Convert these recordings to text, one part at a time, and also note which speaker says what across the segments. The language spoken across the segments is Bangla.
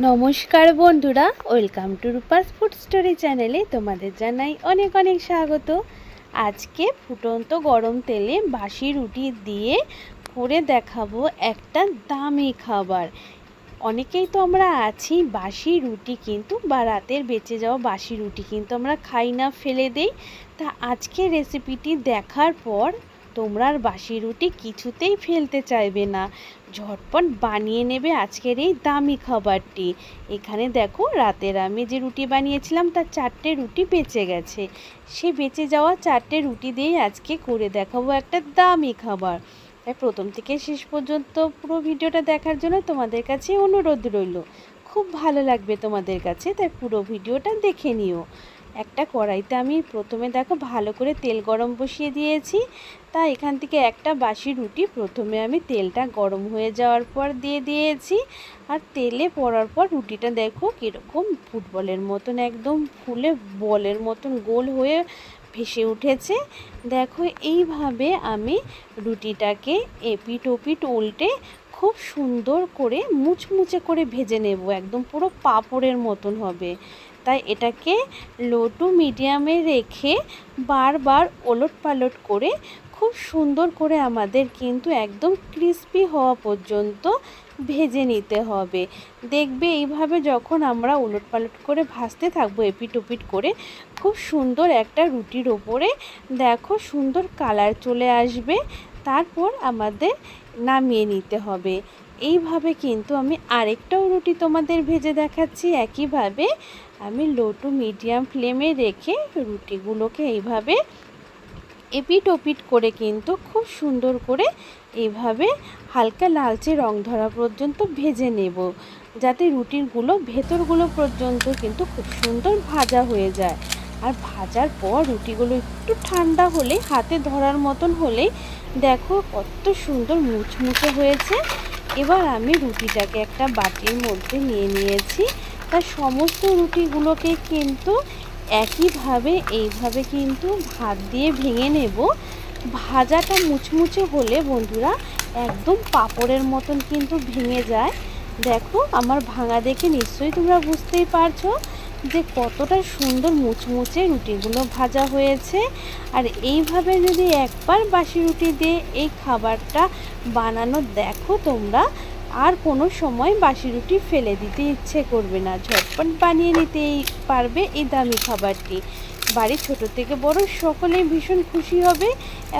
Speaker 1: নমস্কার বন্ধুরা, welcome to Rupa's food story চ্যানেলে তোমাদের জানাই অনেক অনেক স্বাগত। আজকে ফুটন্ত গরম তেলে বাসি রুটি দিয়ে করে দেখাবো একটা দামি খাবার। অনেকেই তো আমরা আছি বাসি রুটি কিন্তু বা রাতের বেঁচে যাওয়া বাসি রুটি কিন্তু আমরা খাই না, ফেলে দেই। তা আজকে রেসিপিটি দেখার পর তোমরা আর বাসি রুটি কিছুতেই ফেলতে চাইবে না, ঝটপট বানিয়ে নেবে আজকের এই দামি খাবারটি। এখানে দেখো, রাতের আমি যে রুটি বানিয়েছিলাম তার 4টে রুটি বেঁচে গেছে। সে বেঁচে যাওয়া 4টে রুটি দিয়েই আজকে করে দেখাবো একটা দামি খাবার। তাই প্রথম থেকে শেষ পর্যন্ত পুরো ভিডিওটা দেখার জন্য তোমাদের কাছে অনুরোধ রইল। খুব ভালো লাগবে তোমাদের কাছে, তাই পুরো ভিডিওটা দেখে নিও। একটা কড়াইতে আমি প্রথমে দেখো ভালো করে তেল গরম বসিয়ে দিয়েছি। তা এখান থেকে একটা বাসি রুটি প্রথমে আমি তেলটা গরম হয়ে যাওয়ার পর দিয়ে দিয়েছি। আর তেলে পড়ার পর রুটিটা দেখো কীরকম ফুটবলের মতন একদম ফুলে বলের মতন গোল হয়ে ভেসে উঠেছে। দেখো এইভাবে আমি রুটিটাকে এপিট ওপিট উল্টে খুব সুন্দর করে মুচমুচে করে ভেজে নেব, একদম পুরো পাঁপড়ের মতন হবে। তাই এটাকে লো টু মিডিয়ামে রেখে বারবার ওলট পালট করে খুব সুন্দর করে আমাদের কিন্তু একদম ক্রিস্পি হওয়া পর্যন্ত ভেজে নিতে হবে। দেখবে এইভাবে যখন আমরা ওলট পালট করে ভাজতে থাকবো এপিট ওপিট করে, খুব সুন্দর একটা রুটির ওপরে দেখো সুন্দর কালার চলে আসবে। তারপর আমাদের নামিয়ে নিতে হবে। এইভাবে কিন্তু আমি আরেকটাও রুটি তোমাদের ভেজে দেখাচ্ছি। একইভাবে আমি লো টু মিডিয়াম ফ্লেমে রেখে রুটিগুলোকে এইভাবে এপিট ওপিট করে কিন্তু খুব সুন্দর করে এইভাবে হালকা লালচে রং ধরা পর্যন্ত ভেজে নেব, যাতে রুটিগুলো ভেতরগুলো পর্যন্ত কিন্তু খুব সুন্দর ভাজা হয়ে যায়। আর ভাজার পর রুটিগুলো একটু ঠান্ডা হলে, হাতে ধরার মতন হলেই দেখো কত সুন্দর মুচমুচে হয়েছে। এবার আমি রুটিটাকে একটা বাটির মধ্যে নিয়ে নিয়েছি। তার সমস্ত রুটিগুলোকে কিন্তু একইভাবে এইভাবে কিন্তু হাত দিয়ে ভেঙে নেব। ভাজাটা মুচমুচে হলে বন্ধুরা একদম পাঁপড়ের মতন কিন্তু ভেঙে যায়। দেখো আমার ভাঙা দেখে নিশ্চয়ই তোমরা বুঝতেই পারছো যে কতটা সুন্দর মুচমুচে রুটিগুলো ভাজা হয়েছে। আর এইভাবে যদি একবার বাসি রুটি দিয়ে এই খাবারটা বানানো দেখো তোমরা, আর কোনো সময় বাসি রুটি ফেলে দিতে ইচ্ছে করবে না, ঝটপট বানিয়ে নিতেই পারবে এই দামি খাবারটি। বাড়ির ছোট থেকে বড় সকলেই ভীষণ খুশি হবে।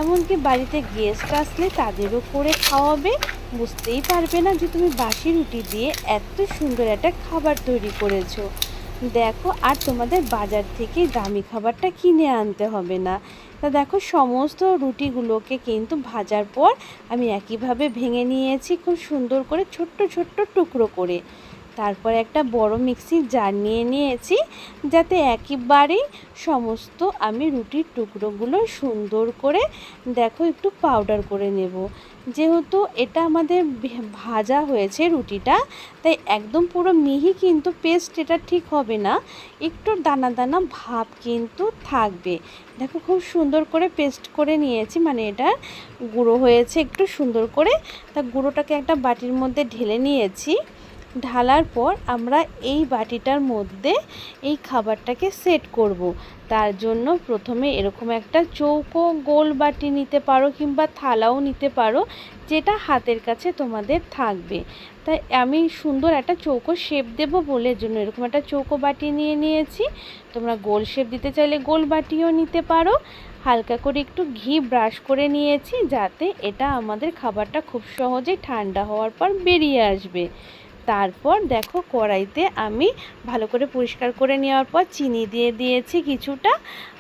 Speaker 1: এমনকি বাড়িতে গেস্ট আসলে তাদেরও করে খাওয়াবে, বুঝতেই পারবে না যে তুমি বাসি রুটি দিয়ে এত সুন্দর একটা খাবার তৈরি করেছো। দেখো, আর তোমাদের বাজার থেকে দামি খাবারটা কিনে আনতে হবে না। তা দেখো সমস্ত রুটিগুলোকে কিন্তু ভাজার পর আমি একইভাবে ভেঙে নিয়েছি খুব সুন্দর করে ছোট্ট ছোট্ট টুকরো করে। তারপর একটা বড় মিক্সির জার নিয়ে নিয়েছি, যাতে একেবারেই সমস্ত আমি রুটির টুকরোগুলো সুন্দর করে দেখো একটু পাউডার করে নেব। যেহেতু এটা আমাদের ভাজা হয়েছে রুটিটা, তাই একদম পুরো মিহি কিন্তু পেস্ট এটা ঠিক হবে না, একটু দানা দানা ভাব কিন্তু থাকবে। দেখো খুব সুন্দর করে পেস্ট করে নিয়েছি, মানে এটা গুঁড়ো হয়েছে একটু সুন্দর করে। তা গুঁড়োটাকে একটা বাটির মধ্যে ঢেলে নিয়েছি। ঢালার পর আমরা এই বাটিটার মধ্যে এই খাবারটাকে সেট করব। তার জন্য প্রথমে এরকম একটা চৌকো গোল বাটি নিতে পারো কিংবা থালাও নিতে পারো, যেটা হাতের কাছে তোমাদের থাকবে। তাই আমি সুন্দর একটা চৌকো শেপ দেবো বলে জন্য এরকম একটা চৌকো বাটি নিয়ে নিয়েছি। তোমরা গোল শেপ দিতে চাইলে গোল বাটিও নিতে পারো। হালকা করে একটু ঘি ব্রাশ করে নিয়েছি, যাতে এটা আমাদের খাবারটা খুব সহজেই ঠান্ডা হওয়ার পর বেরিয়ে আসবে। তারপর দেখো কড়াইতে আমি ভালো করে পরিষ্কার করে নেওয়ার পর চিনি দিয়ে দিয়েছি কিছুটা,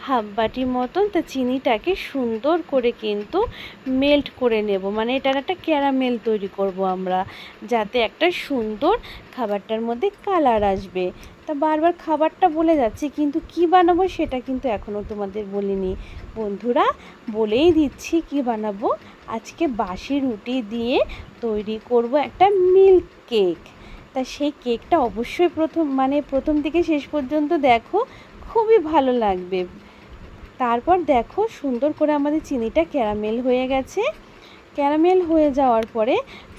Speaker 1: হাফ বাটি মতন। তা চিনিটাকে সুন্দর করে কিন্তু মেল্ট করে নেব, মানে এটার একটা ক্যারামেল তৈরি করব আমরা, যাতে একটা সুন্দর খাবারটার মধ্যে কালার আসবে। তা বারবার খাবারটা বলে যাচ্ছি, কিন্তু কি বানাবো সেটা কিন্তু এখনও তোমাদের বলিনি বন্ধুরা। বলেই দিচ্ছি কি বানাবো। আজকে বাসি রুটি দিয়ে তৈরি করব একটা মিল্ক কেক। তা সেই কেকটা অবশ্যই প্রথম থেকে শেষ পর্যন্ত দেখো, খুবই ভালো লাগবে। তারপর দেখো সুন্দর করে আমাদের চিনিটা ক্যারামেল হয়ে গেছে। ক্যারামেল হয়ে যাওয়ার পরে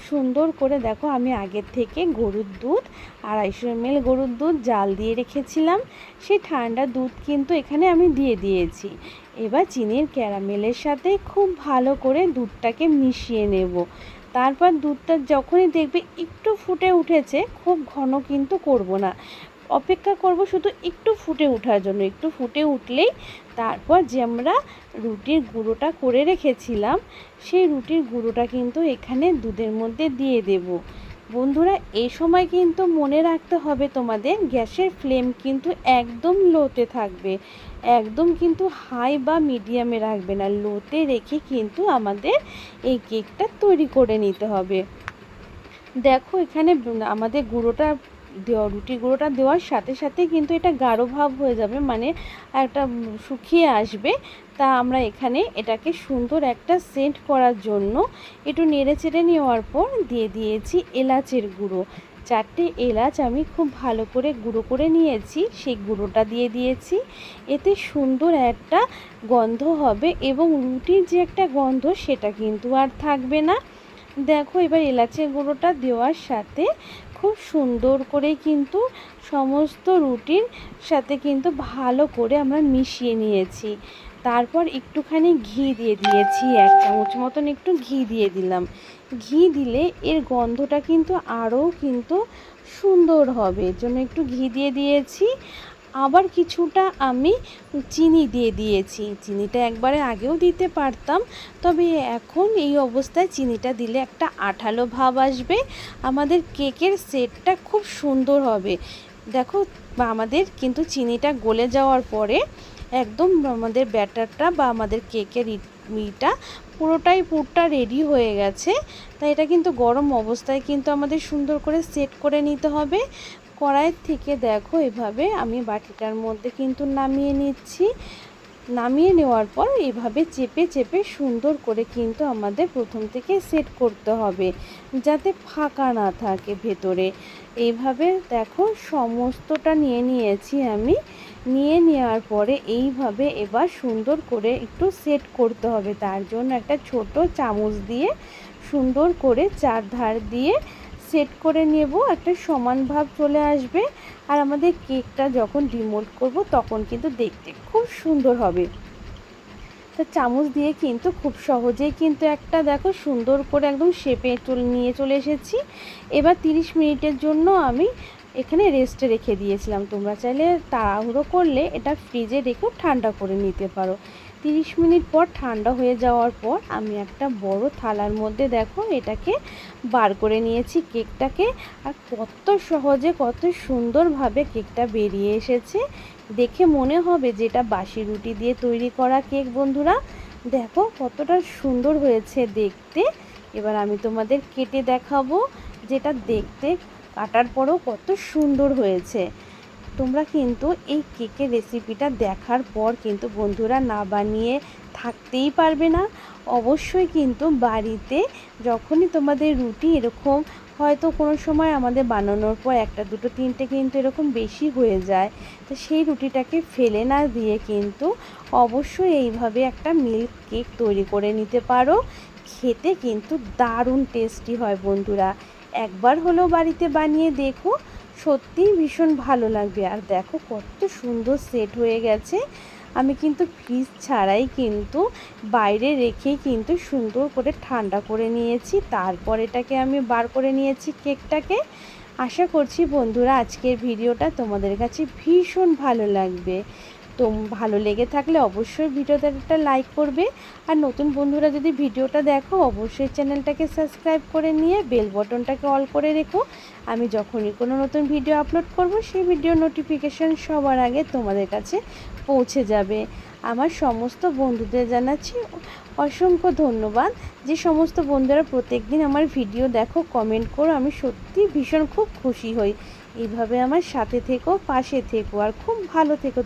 Speaker 1: সুন্দর করে দেখো, আমি আগের থেকে গরুর দুধ 250 ml গরুর দুধ জাল দিয়ে রেখেছিলাম। সেই ঠান্ডা দুধ কিন্তু এখানে আমি দিয়ে দিয়েছি। এবার চিনির ক্যারামেলের সাথে খুব ভালো করে দুধটাকে মিশিয়ে নেব। তারপর দুধটা যখনই দেখবে একটু ফুটে উঠেছে, খুব ঘন কিন্তু করব না, অপেক্ষা করব শুধু একটু ফুটে ওঠার জন্য। একটু ফুটে উঠলেই তারপর যে আমরা রুটির গুঁড়োটা করে রেখেছিলাম, সেই রুটির গুঁড়োটা কিন্তু এখানে দুধের মধ্যে দিয়ে দেব। বন্ধুরা, এই সময় কিন্তু মনে রাখতে হবে তোমাদের, গ্যাসের ফ্লেম কিন্তু একদম লোতে থাকবে, একদম কিন্তু হাই বা মিডিয়ামে রাখবে না, লোতে রেখে কিন্তু আমাদের এই কেকটা তৈরি করে নিতে হবে। দেখো এখানে আমাদের গুঁড়োটা রুটি গুঁড়োটা দেওয়ার সাথে সাথে কিন্তু এটা গাঢ় ভাব হয়ে যাবে, মানে একটা শুকিয়ে আসবে। তা আমরা এখানে এটাকে সুন্দর একটা সেন্ট করার জন্য একটু নেড়ে চেড়ে নেওয়ার পর দিয়ে দিয়েছি এলাচের গুঁড়ো। 4টে এলাচ আমি খুব ভালো করে গুঁড়ো করে নিয়েছি, সেই গুঁড়োটা দিয়ে দিয়েছি। এতে সুন্দর একটা গন্ধ হবে এবং রুটির যে একটা গন্ধ সেটা কিন্তু আর থাকবে না। দেখো এবার এলাচের গুঁড়োটা দেওয়ার সাথে খুব সুন্দর করে কিন্তু সমস্ত রুটির সাথে কিন্তু ভালো করে আমরা মিশিয়ে নিয়েছি। তারপর একটুখানি ঘি দিয়ে দিয়েছি, 1 চামচ মতন একটু ঘি দিয়ে দিলাম। ঘি দিলে এর গন্ধটা কিন্তু আরও কিন্তু সুন্দর হবে, এর জন্য একটু ঘি দিয়ে দিয়েছি। আবার কিছুটা আমি চিনি দিয়ে দিয়েছি। চিনিটা একবারে আগেও দিতে পারতাম, তবে এখন এই অবস্থায় চিনিটা দিলে একটা আঠালো ভাব আসবে, আমাদের কেকের সেটটা খুব সুন্দর হবে। দেখো আমাদের কিন্তু চিনিটা গলে যাওয়ার পরে একদম আমাদের ব্যাটারটা বা আমাদের কেকের ইটা পুরোটা রেডি হয়ে গেছে। তাই এটা কিন্তু গরম অবস্থায় কিন্তু আমাদের সুন্দর করে সেট করে নিতে হবে। কড়াইয়ের থেকে দেখো এভাবে আমি বাটিটার মধ্যে কিন্তু নামিয়ে নিচ্ছি। নামিয়ে নেওয়ার পর এভাবে চেপে চেপে সুন্দর করে কিন্তু আমাদের প্রথম থেকে সেট করতে হবে, যাতে ফাঁকা না থাকে ভেতরে। এইভাবে দেখো সমস্তটা নিয়ে নিয়েছি আমি। নিয়ে নেওয়ার পরে এইভাবে এবার সুন্দর করে একটু সেট করতে হবে। তার জন্য একটা ছোট চামচ দিয়ে সুন্দর করে চারধার দিয়ে সেট করে নেব, একটা সমান ভাব চলে আসবে। আর আমাদের কেকটা যখন ডিমোল্ড করব তখন কিন্তু দেখতে খুব সুন্দর হবে। তো চামচ দিয়ে কিন্তু খুব সহজেই কিন্তু একটা দেখো সুন্দর করে একদম শেপে নিয়ে চলে এসেছি। এবার 30 মিনিটের জন্য আমি এখানে রেস্টে রেখে দিয়েছিলাম। তোমরা চাইলে তাড়াহুড়ো করলে এটা ফ্রিজে রেখেও ঠান্ডা করে নিতে পারো। 30 মিনিট পর ঠান্ডা হয়ে যাওয়ার পর আমি একটা বড় থালার মধ্যে দেখো এটাকে বার করে নিয়েছি কেকটাকে। আর কত সহজে কত সুন্দরভাবে কেকটা বেরিয়ে এসেছে, দেখে মনে হবে যে এটা বাসি রুটি দিয়ে তৈরি করা কেক। বন্ধুরা দেখো কতটা সুন্দর হয়েছে দেখতে। এবার আমি তোমাদের কেটে দেখাবো, যেটা দেখতে কাটার পরেও কত সুন্দর হয়েছে। তোমরা কিন্তু এই কেকের রেসিপিটা দেখার পর কিন্তু বন্ধুরা না বানিয়ে থাকতেই পারবে না। অবশ্যই কিন্তু বাড়িতে যখনই তোমাদের রুটি এরকম হয়তো কোনো সময় আমাদের বানানোর পর 1, 2, 3টে কিন্তু এরকম বেশি হয়ে যায়, তো সেই রুটিটাকে ফেলে না দিয়ে কিন্তু অবশ্যই এইভাবে একটা মিল্ক কেক তৈরি করে নিতে পারো। খেতে কিন্তু দারুণ টেস্টি হয় বন্ধুরা, একবার হলেও বাড়িতে বানিয়ে দেখো, সত্যিই ভীষণ ভালো লাগবে। আর দেখো কত সুন্দর সেট হয়ে গেছে। আমি কিন্তু ফ্রিজ ছাড়াই কিন্তু বাইরে রেখেই কিন্তু সুন্দর করে ঠান্ডা করে নিয়েছি, তারপর এটাকে আমি বার করে নিয়েছি কেকটাকে। আশা করছি বন্ধুরা আজকের ভিডিওটা তোমাদের কাছে ভীষণ ভালো লাগবে। তো ভালো লেগে থাকলে অবশ্যই ভিডিওতে একটা লাইক করবে। আর নতুন বন্ধুরা যদি ভিডিওটা দেখো অবশ্যই চ্যানেলটাকে সাবস্ক্রাইব করে নিয়ে বেল বটনটাকে অল করে রেখো। আমি যখনই কোনো নতুন ভিডিও আপলোড করব সেই ভিডিও নোটিফিকেশান সবার আগে তোমাদের কাছে পৌঁছে যাবে। আমার সমস্ত বন্ধুদের জানাচ্ছি অসংখ্য ধন্যবাদ, যে সমস্ত বন্ধুরা প্রত্যেকদিন আমার ভিডিও দেখো, কমেন্ট করো, আমি সত্যি ভীষণ খুব খুশি হই। এইভাবে আমার সাথে থেকো, পাশে থেকো আর খুব ভালো থেকো।